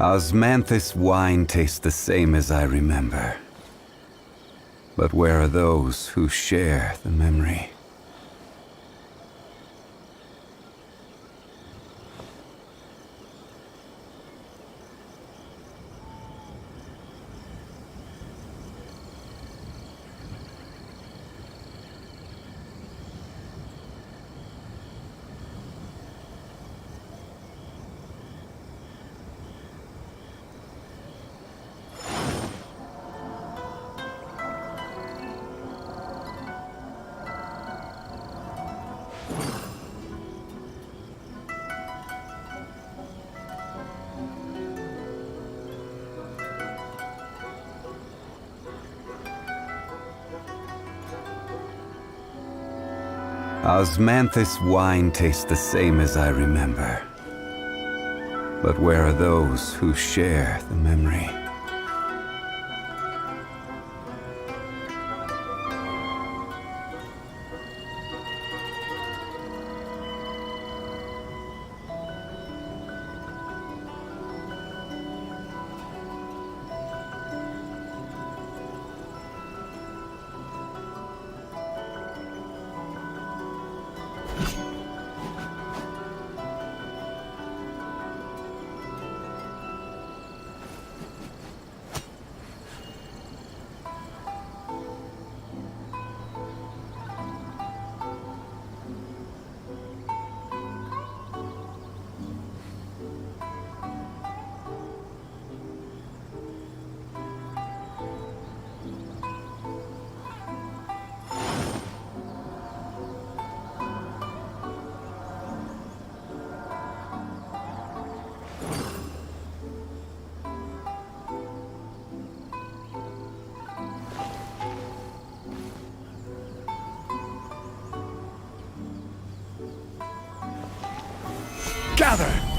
Osmanthus wine tastes the same as I remember. But where are those who share the memory? Osmanthus wine tastes the same as I remember. But where are those who share the memory? Gather!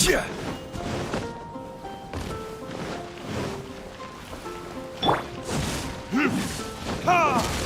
Yeah. Ha!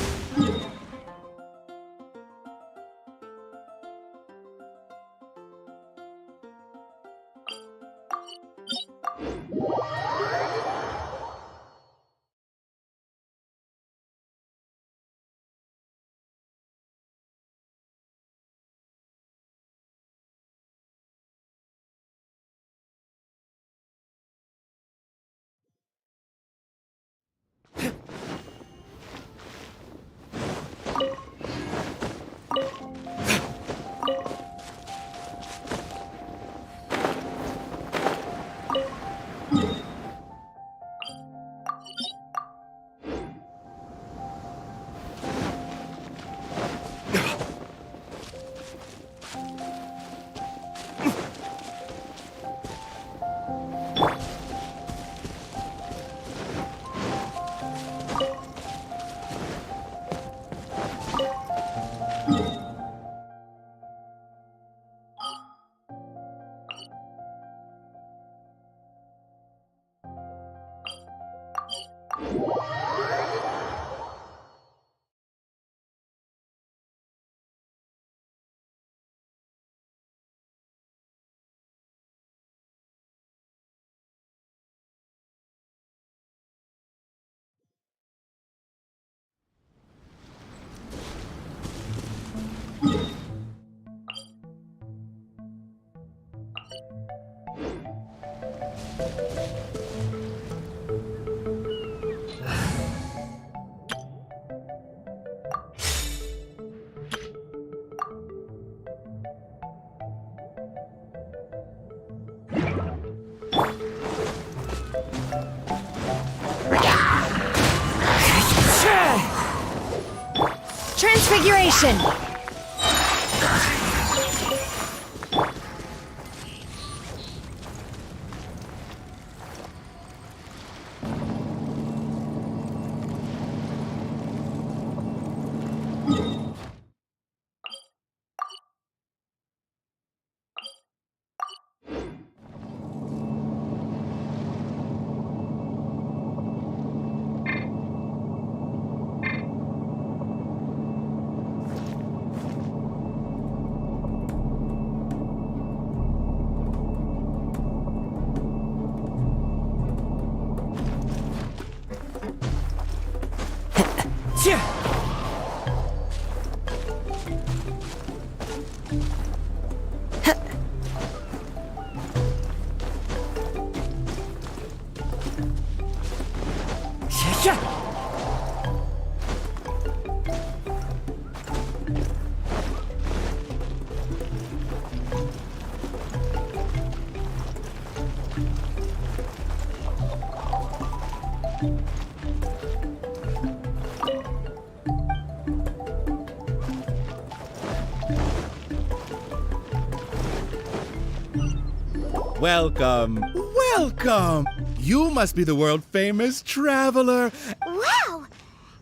Transfiguration! Welcome. Welcome. You must be the world-famous traveler. Wow!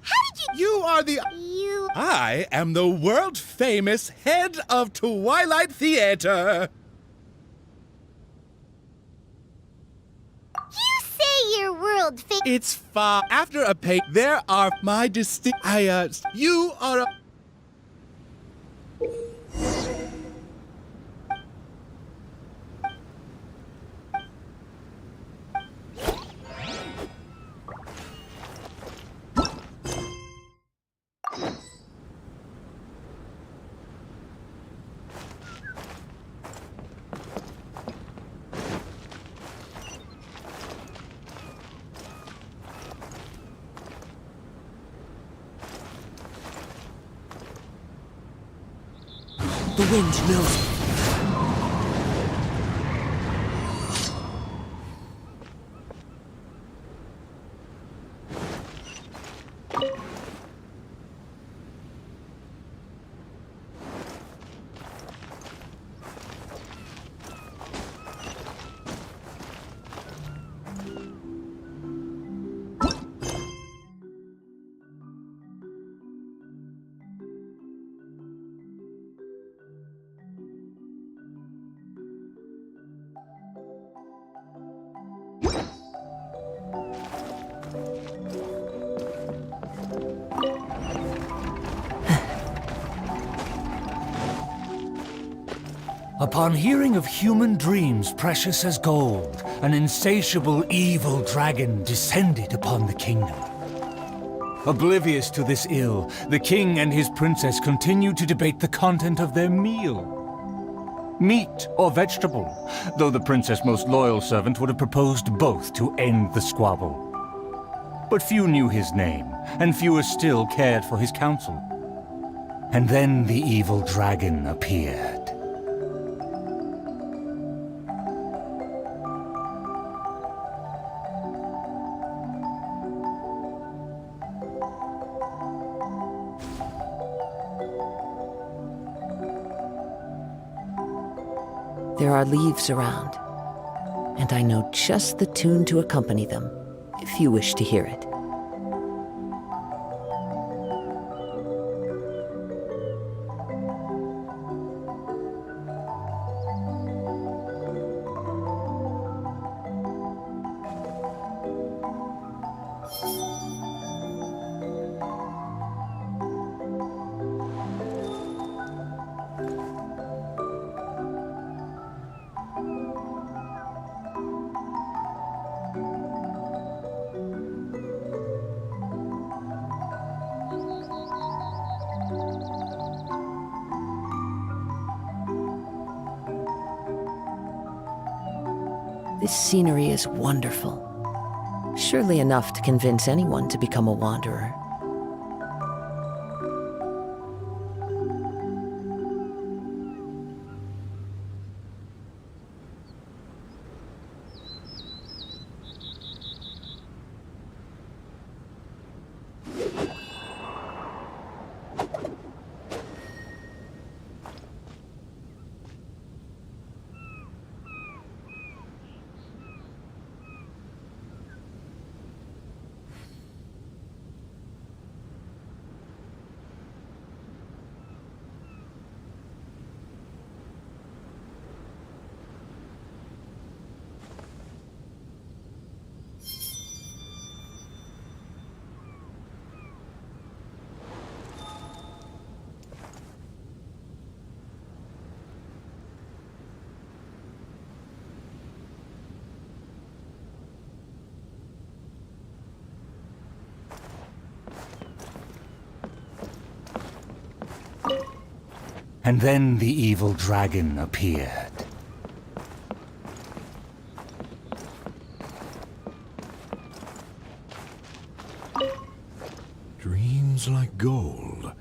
How did You are the... you... I am the world-famous head of Twilight Theater. You say you're world famous. It's far after a pay. There are my distinct... you are a... The wind knows me. Upon hearing of human dreams precious as gold, an insatiable evil dragon descended upon the kingdom. Oblivious to this ill, the king and his princess continued to debate the content of their meal. Meat or vegetable, though the princess' most loyal servant would have proposed both to end the squabble. But few knew his name, and fewer still cared for his counsel. And then the evil dragon appeared. There are leaves around, and I know just the tune to accompany them, if you wish to hear it. This scenery is wonderful. Surely enough to convince anyone to become a wanderer. And then the evil dragon appeared. Dreams like gold.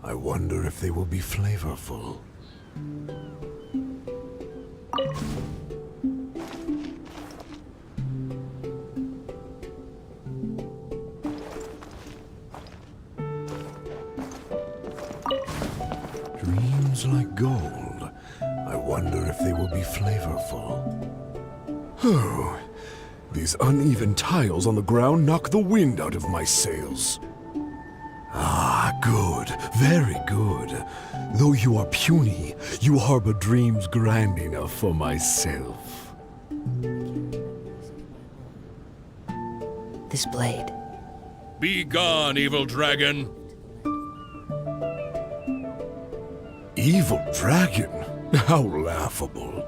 I wonder if they will be flavorful. Dreams like gold. I wonder if they will be flavorful. Oh, these uneven tiles on the ground knock the wind out of my sails. Ah, good, very good. Though you are puny, you harbor dreams grand enough for myself. This blade. Be gone, evil dragon. Evil dragon? How laughable.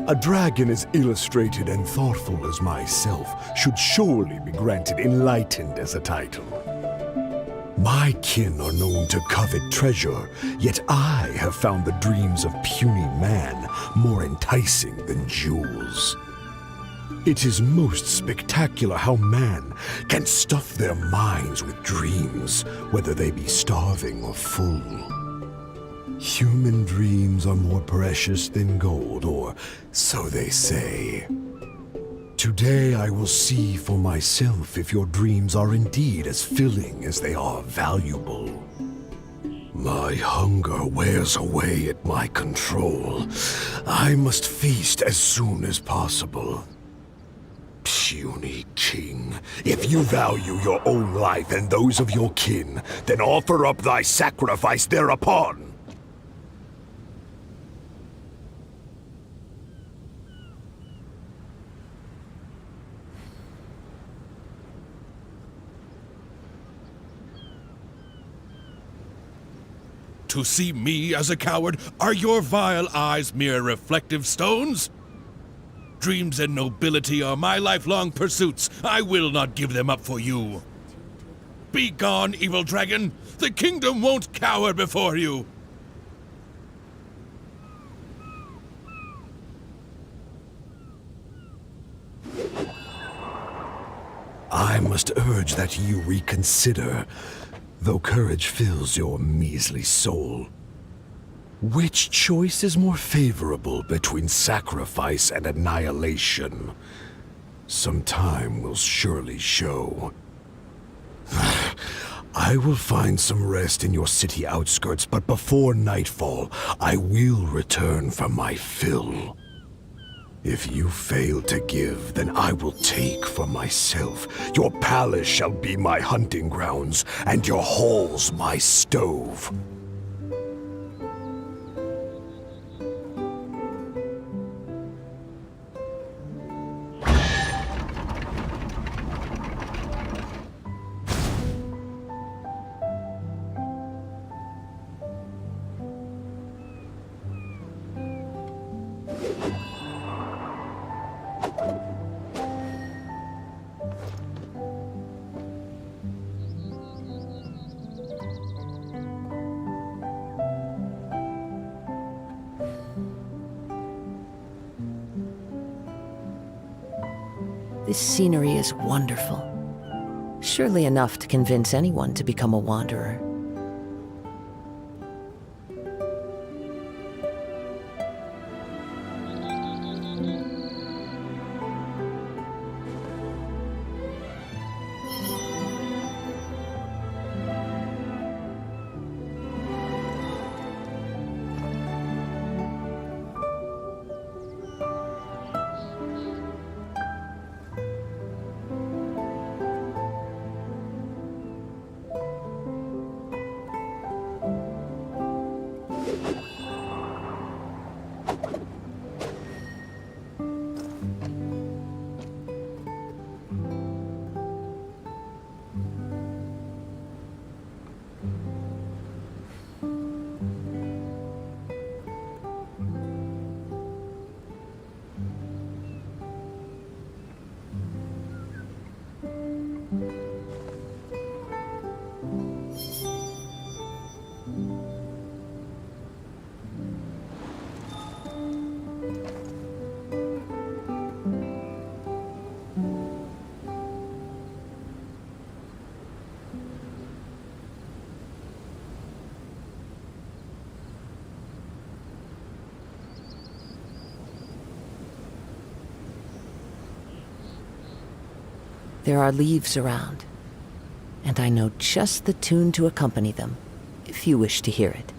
A dragon as illustrated and thoughtful as myself should surely be granted enlightened as a title. My kin are known to covet treasure, yet I have found the dreams of puny man more enticing than jewels. It is most spectacular how man can stuff their minds with dreams, whether they be starving or full. Human dreams are more precious than gold, or so they say. Today I will see for myself if your dreams are indeed as filling as they are valuable. My hunger wears away at my control. I must feast as soon as possible. Puny king, if you value your own life and those of your kin, then offer up thy sacrifice thereupon. To see me as a coward, are your vile eyes mere reflective stones? Dreams and nobility are my lifelong pursuits. I will not give them up for you. Be gone, evil dragon. The kingdom won't cower before you. I must urge that you reconsider, though courage fills your measly soul. Which choice is more favorable between sacrifice and annihilation? Some time will surely show. I will find some rest in your city outskirts, but before nightfall, I will return for my fill. If you fail to give, then I will take for myself. Your palace shall be my hunting grounds, and your halls my stove. This scenery is wonderful. Surely enough to convince anyone to become a wanderer. There are leaves around, and I know just the tune to accompany them, if you wish to hear it.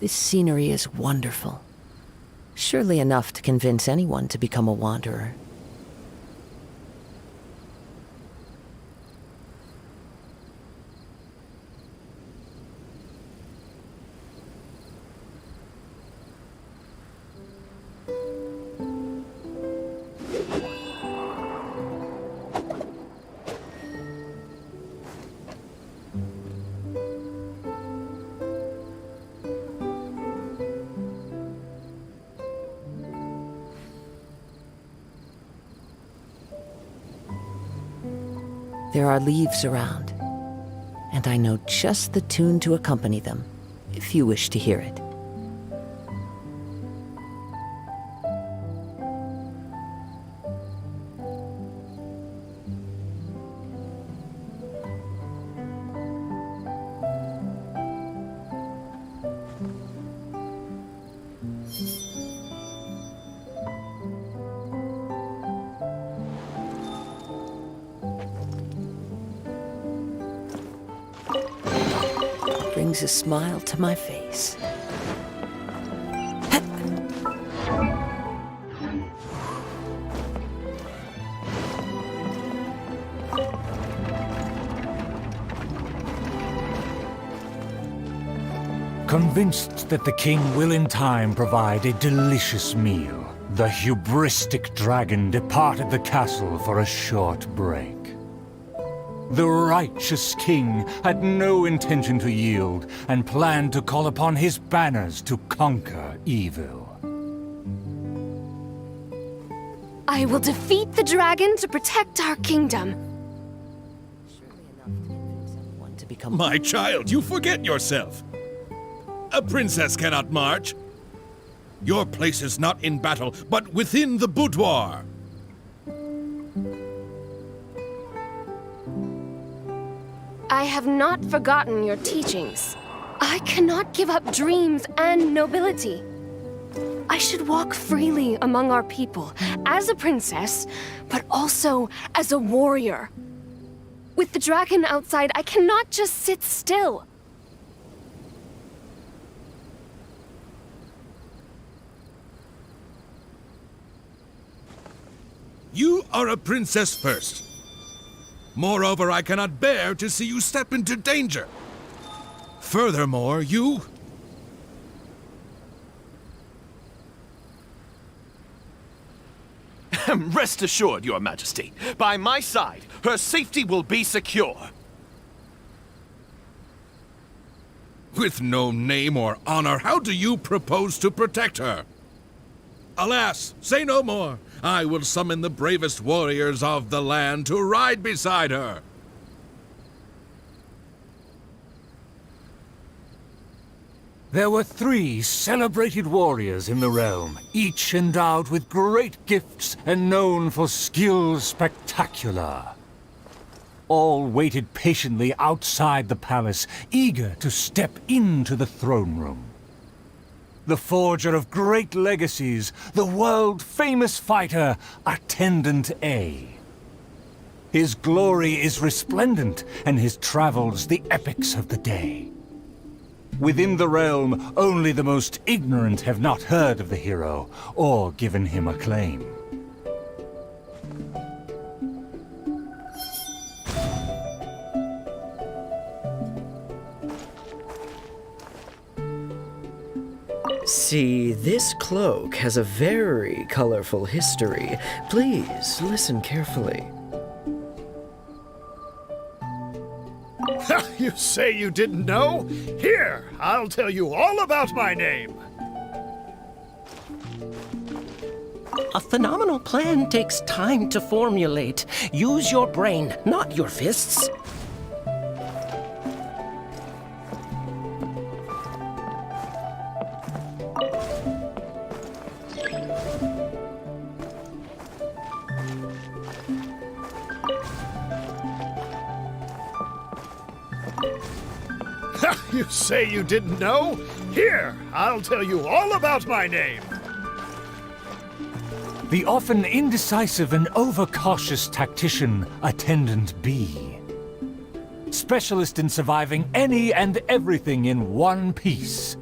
This scenery is wonderful. Surely enough to convince anyone to become a wanderer. There are leaves around, and I know just the tune to accompany them, if you wish to hear it. Brings a smile to my face. Convinced that the king will in time provide a delicious meal, the hubristic dragon departed the castle for a short break. The righteous king had no intention to yield and planned to call upon his banners to conquer evil. I will defeat the dragon to protect our kingdom. My child, you forget yourself. A princess cannot march. Your place is not in battle, but within the boudoir. I have not forgotten your teachings. I cannot give up dreams and nobility. I should walk freely among our people, as a princess, but also as a warrior. With the dragon outside, I cannot just sit still. You are a princess first. Moreover, I cannot bear to see you step into danger. Furthermore, you... Rest assured, Your Majesty, by my side, her safety will be secure. With no name or honor, how do you propose to protect her? Alas, say no more. I will summon the bravest warriors of the land to ride beside her. There were 3 celebrated warriors in the realm, each endowed with great gifts and known for skill spectacular. All waited patiently outside the palace, eager to step into the throne room. The forger of great legacies, the world-famous fighter, Attendant A. His glory is resplendent, and his travels the epics of the day. Within the realm, only the most ignorant have not heard of the hero, or given him acclaim. See, this cloak has a very colorful history. Please, listen carefully. You say you didn't know? Here, I'll tell you all about my name. A phenomenal plan takes time to formulate. Use your brain, not your fists. You say you didn't know? Here, I'll tell you all about my name. The often indecisive and overcautious tactician, Attendant B. Specialist in surviving any and everything in one piece.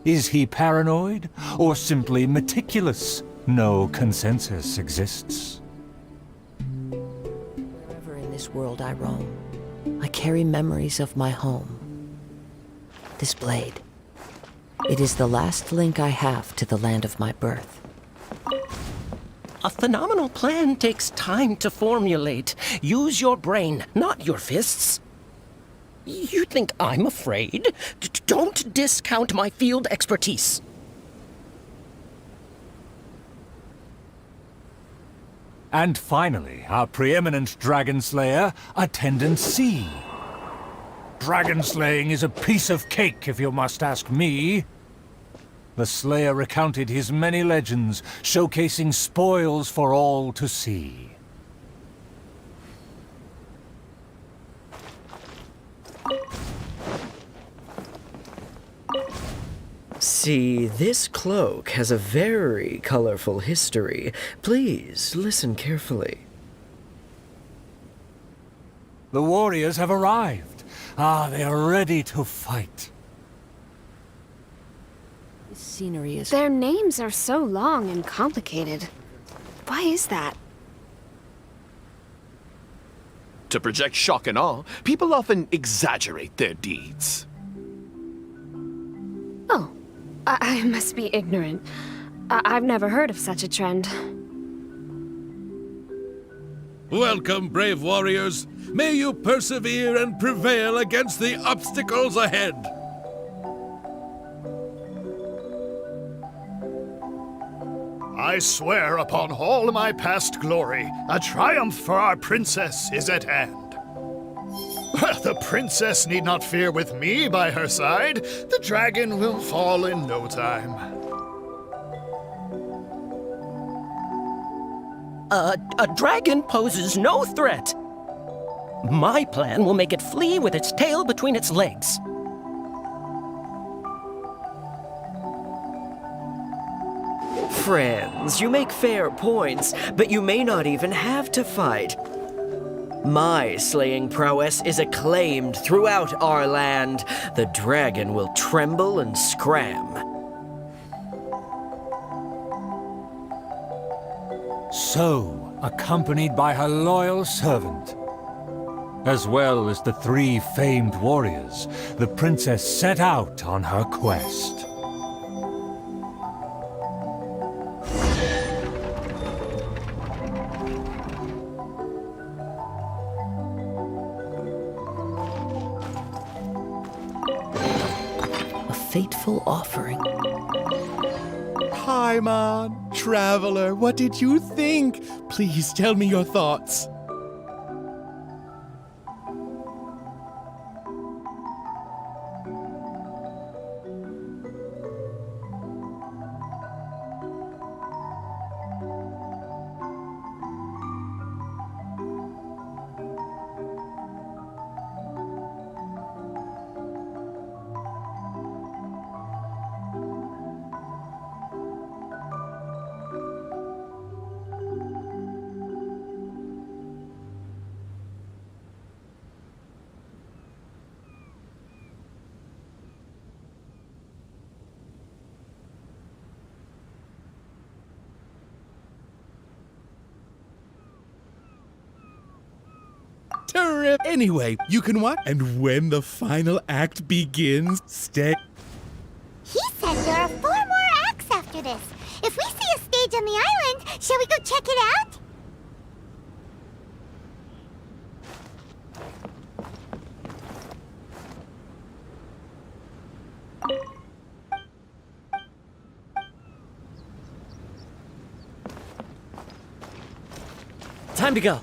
Is he paranoid, or simply meticulous? No consensus exists. Wherever in this world I roam, I carry memories of my home. This blade. It is the last link I have to the land of my birth. A phenomenal plan takes time to formulate. Use your brain, not your fists. You think I'm afraid? Don't discount my field expertise. And finally, our preeminent dragon slayer, Attendant C. Dragon slaying is a piece of cake, if you must ask me. The Slayer recounted his many legends, showcasing spoils for all to see. See, this cloak has a very colorful history. Please, listen carefully. The warriors have arrived. They are ready to fight. This scenery is... Their names are so long and complicated. Why is that? To project shock and awe, people often exaggerate their deeds. Oh, I must be ignorant. I've never heard of such a trend. Welcome, brave warriors. May you persevere and prevail against the obstacles ahead. I swear upon all my past glory, a triumph for our princess is at hand. The princess need not fear with me by her side. The dragon will fall in no time. A dragon poses no threat. My plan will make it flee with its tail between its legs. Friends, you make fair points, but you may not even have to fight. My slaying prowess is acclaimed throughout our land. The dragon will tremble and scram. So, accompanied by her loyal servant, as well as the 3 famed warriors, the princess set out on her quest. A fateful offering. Paimon, traveler, what did you think? Please tell me your thoughts. Terrific. Anyway, you can watch. And when the final act begins, stay. He said there are 4 more acts after this. If we see a stage on the island, shall we go check it out? Time to go.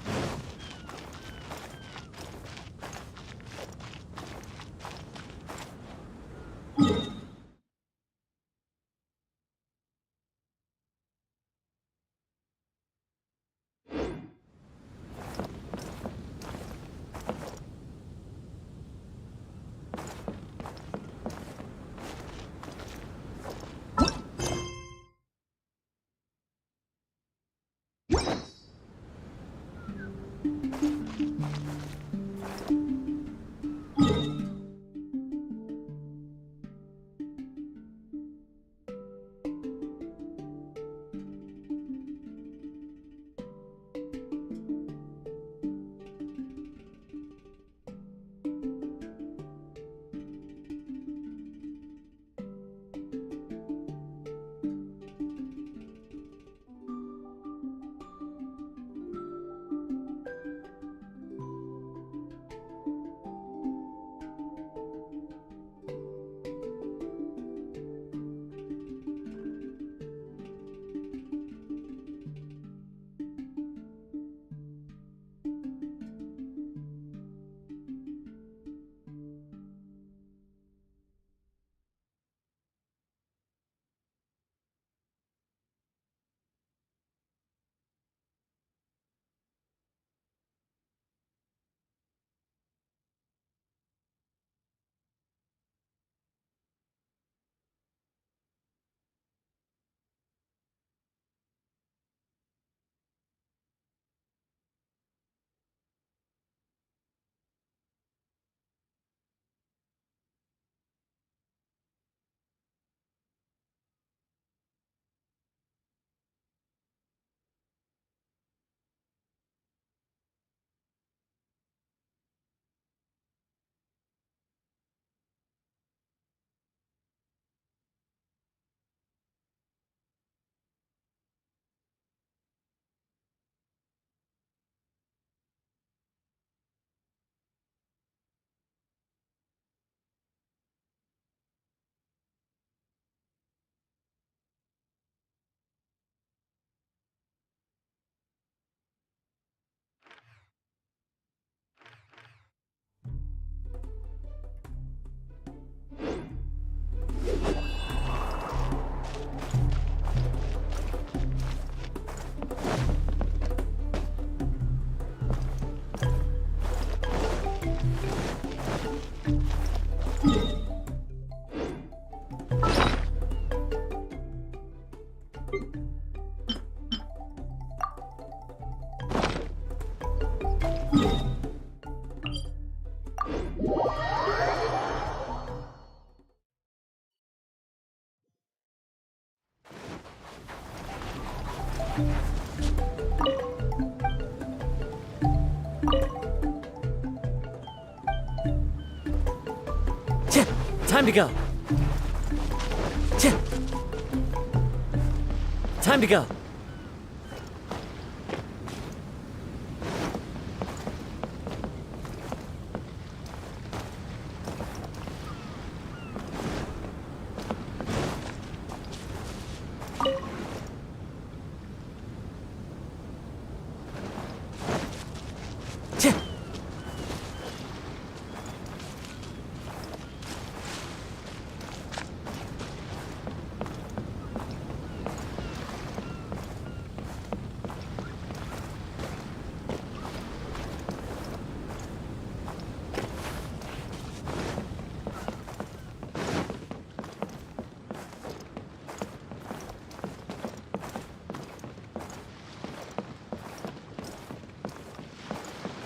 Time to go. Time to go.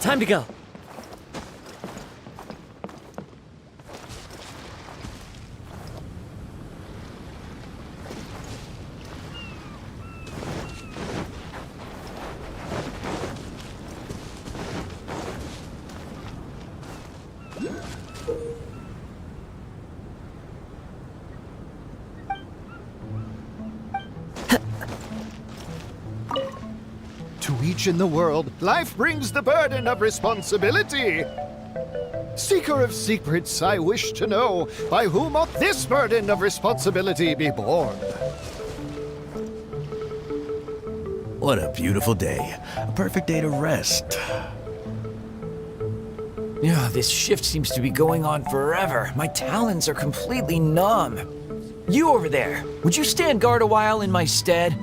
Time to go. To each in the world, life brings the burden of responsibility. Seeker of secrets, I wish to know, by whom ought this burden of responsibility be borne? What a beautiful day. A perfect day to rest. Yeah, this shift seems to be going on forever. My talons are completely numb. You over there, would you stand guard a while in my stead?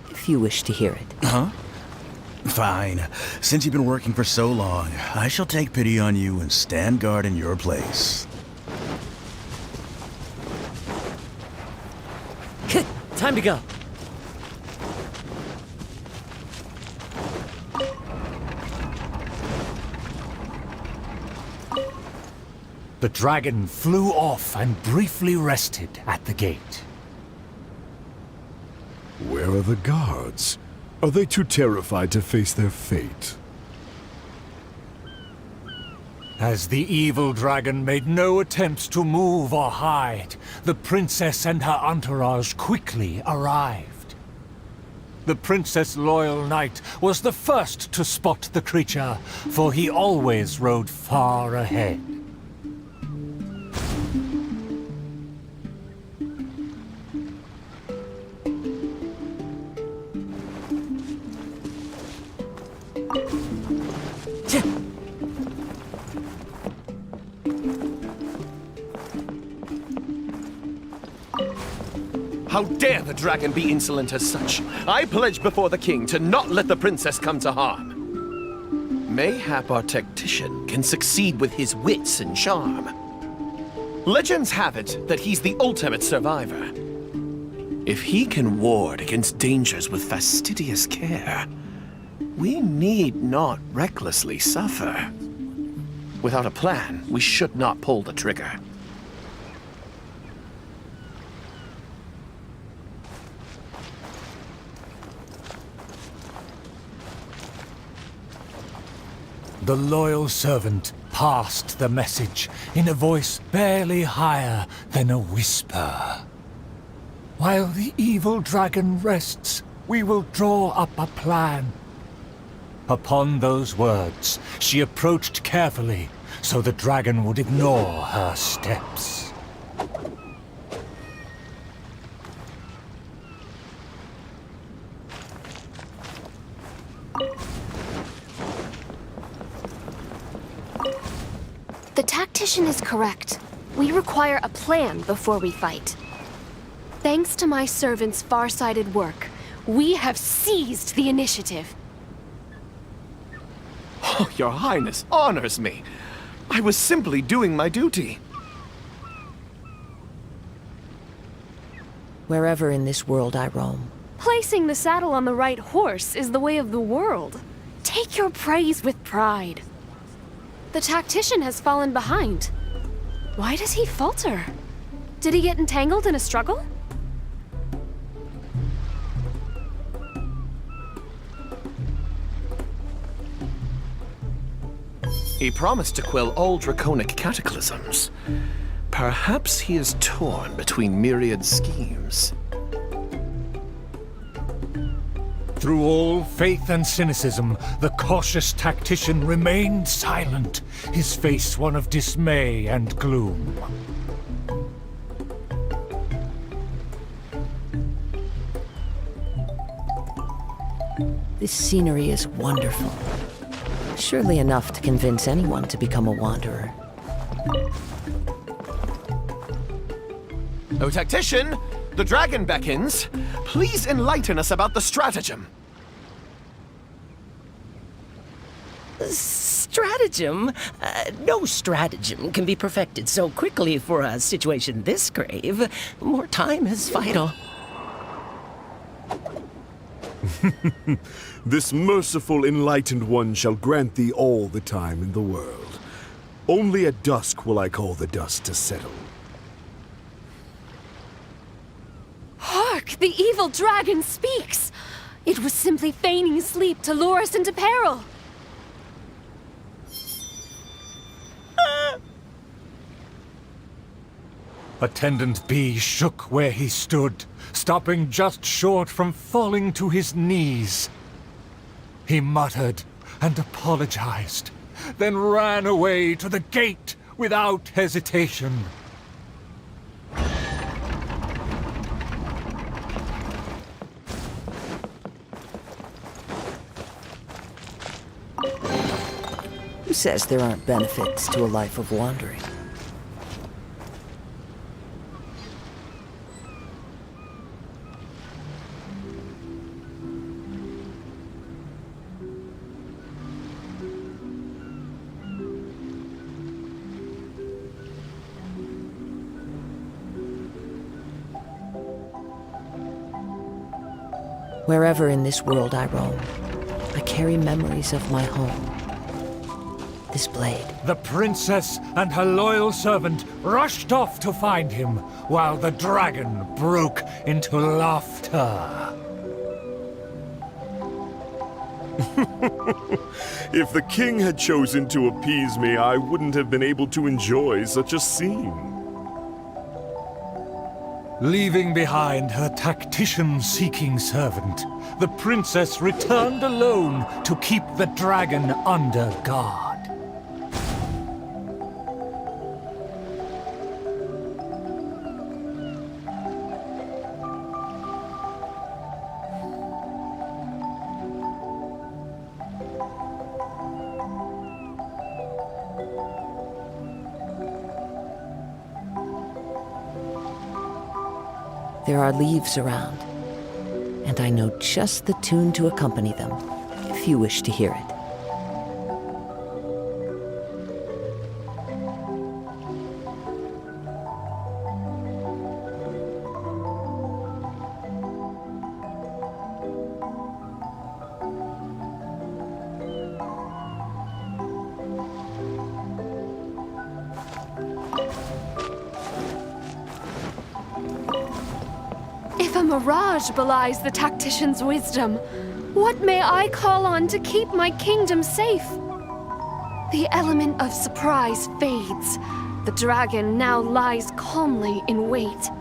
If you wish to hear it. Huh? Fine. Since you've been working for so long, I shall take pity on you and stand guard in your place. Time to go. The dragon flew off and briefly rested at the gate. Where are the guards? Are they too terrified to face their fate? As the evil dragon made no attempts to move or hide, the princess and her entourage quickly arrived. The Princess Loyal Knight was the first to spot the creature, for he always rode far ahead. How dare the dragon be insolent as such? I pledge before the king to not let the princess come to harm. Mayhap our tactician can succeed with his wits and charm. Legends have it that he's the ultimate survivor. If he can ward against dangers with fastidious care, we need not recklessly suffer. Without a plan, we should not pull the trigger. The loyal servant passed the message in a voice barely higher than a whisper. While the evil dragon rests, we will draw up a plan. Upon those words, she approached carefully, so the dragon would ignore her steps. The tactician is correct. We require a plan before we fight. Thanks to my servant's far-sighted work, we have seized the initiative. Oh, Your Highness honors me. I was simply doing my duty. Wherever in this world I roam, Placing the saddle on the right horse is the way of the world. Take your praise with pride. The tactician has fallen behind. Why does he falter? Did he get entangled in a struggle? He promised to quell all draconic cataclysms. Perhaps he is torn between myriad schemes. Through all faith and cynicism, the cautious tactician remained silent, his face one of dismay and gloom. this scenery is wonderful. Surely enough to convince anyone to become a wanderer. Oh, tactician! The dragon beckons. Please enlighten us about the stratagem. Stratagem? No stratagem can be perfected so quickly for a situation this grave. More time is vital. This merciful, enlightened one shall grant thee all the time in the world. Only at dusk will I call the dust to settle. Hark! The evil dragon speaks! It was simply feigning sleep to lure us into peril. Attendant B shook where he stood, stopping just short from falling to his knees. He muttered and apologized, then ran away to the gate without hesitation. Who says there aren't benefits to a life of wandering? Wherever in this world I roam, I carry memories of my home. This blade. The princess and her loyal servant rushed off to find him, while the dragon broke into laughter. If the king had chosen to appease me, I wouldn't have been able to enjoy such a scene. Leaving behind her tactician-seeking servant, the princess returned alone to keep the dragon under guard. There are leaves around, and I know just the tune to accompany them, if you wish to hear it. If a mirage belies the tactician's wisdom, what may I call on to keep my kingdom safe? The element of surprise fades. The dragon now lies calmly in wait.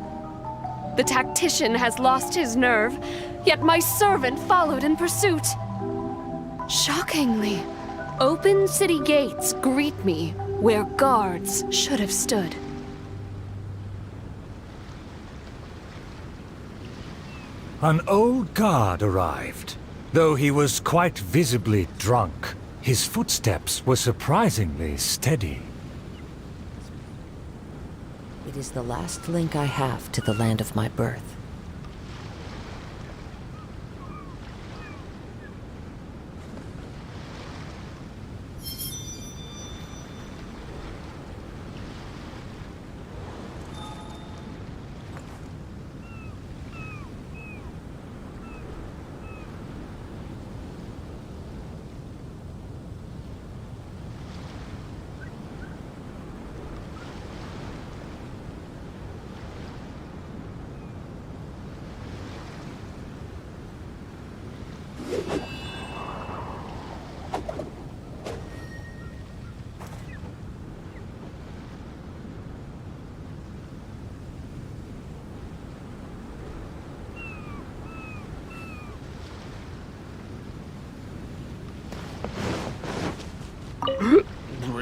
The tactician has lost his nerve, yet my servant followed in pursuit. Shockingly, open city gates greet me where guards should have stood. An old guard arrived. Though he was quite visibly drunk, his footsteps were surprisingly steady. It is the last link I have to the land of my birth.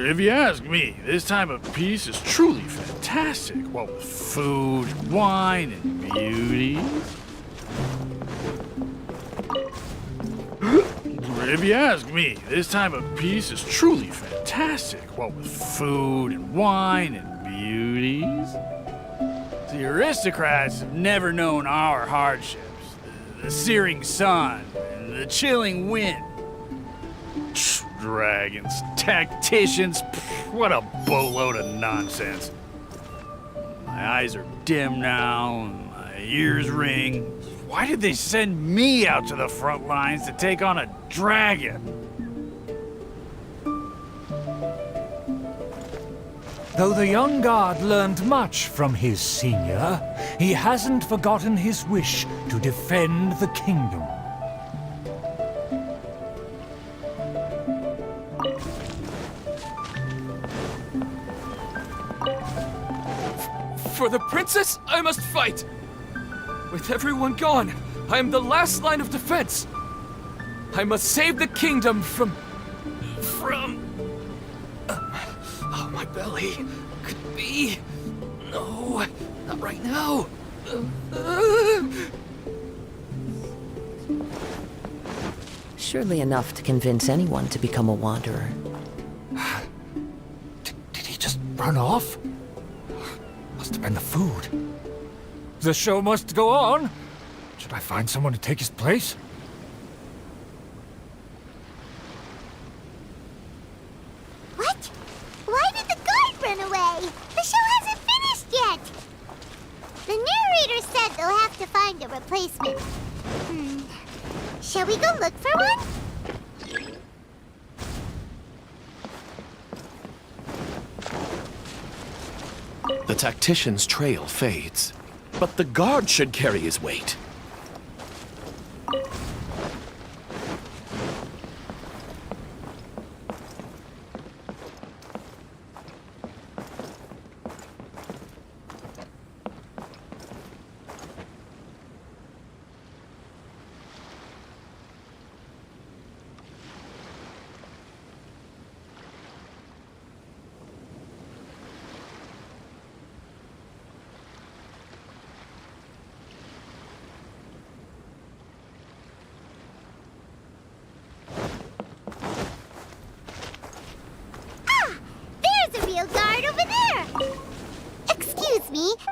If you ask me, this time of peace is truly fantastic. What with food, wine, and beauty. If you ask me, this time of peace is truly fantastic. What with food and wine and beauties. The aristocrats have never known our hardships. The searing sun and the chilling wind. Dragons, tacticians, what a boatload of nonsense. My eyes are dim now, and my ears ring. Why did they send me out to the front lines to take on a dragon? Though the young guard learned much from his senior, he hasn't forgotten his wish to defend the kingdom. For the princess, I must fight! With everyone gone, I am the last line of defense! I must save the kingdom from... oh, my belly. Could be... No, not right now. Surely enough to convince anyone to become a wanderer. Did he just run off? Must have been the food. The show must go on. Should I find someone to take his place? What? Why did the guard run away? The show hasn't finished yet. The narrator said they'll have to find a replacement. Shall we go look for one? The tactician's trail fades, but the guard should carry his weight.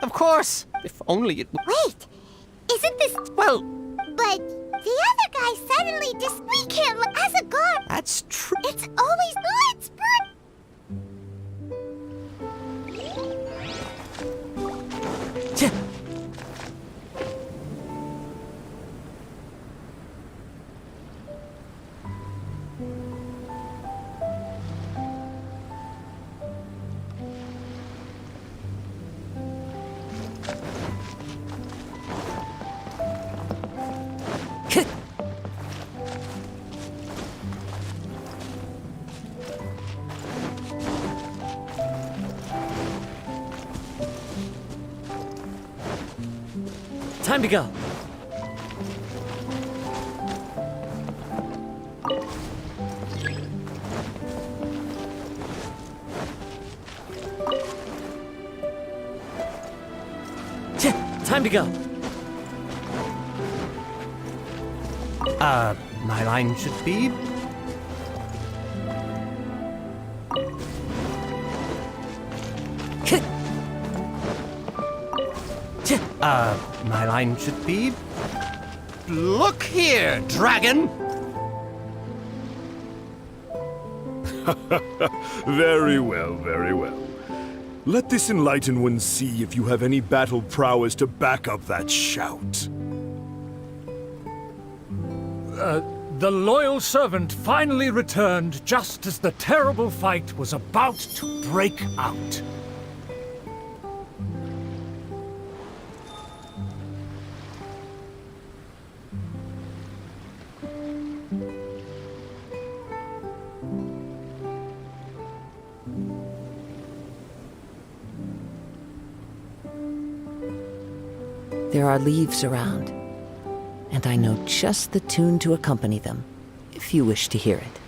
Of course! If only it... Wait! Isn't this... Well... But the other guy suddenly just... We can't look as a guard! That's true. It's always... Let's... Time to go. Time to go. My line should be... my line should be... Look here, dragon! Very well, very well. Let this enlightened one see if you have any battle prowess to back up that shout. The loyal servant finally returned just as the terrible fight was about to break out. There are leaves around, and I know just the tune to accompany them, if you wish to hear it.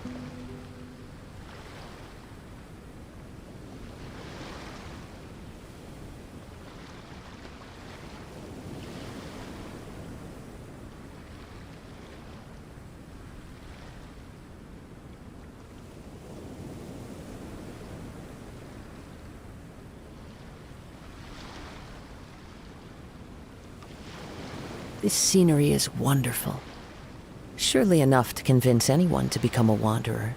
This scenery is wonderful. Surely enough to convince anyone to become a wanderer.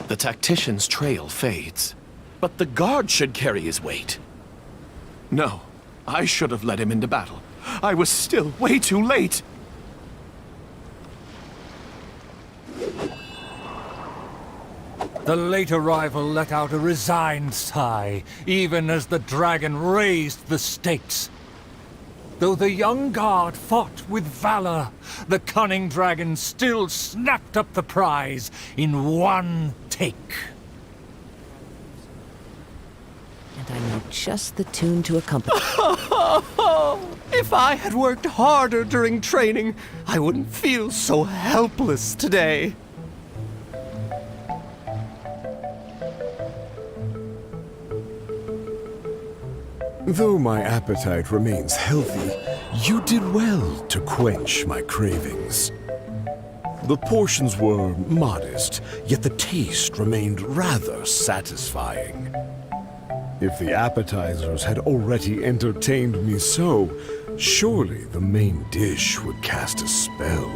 The tactician's trail fades, but the guard should carry his weight. No, I should have led him into battle. I was still way too late. The late arrival let out a resigned sigh, even as the dragon raised the stakes. Though the young guard fought with valor, the cunning dragon still snapped up the prize in one take. And I know just the tune to accompany. If I had worked harder during training, I wouldn't feel so helpless today. Though my appetite remains healthy, you did well to quench my cravings. The portions were modest, yet the taste remained rather satisfying. If the appetizers had already entertained me so, surely the main dish would cast a spell.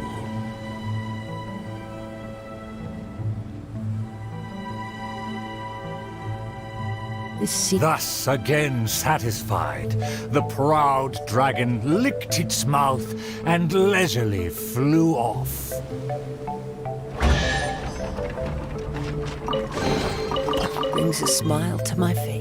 Thus, again satisfied, the proud dragon licked its mouth and leisurely flew off. Brings a smile to my face.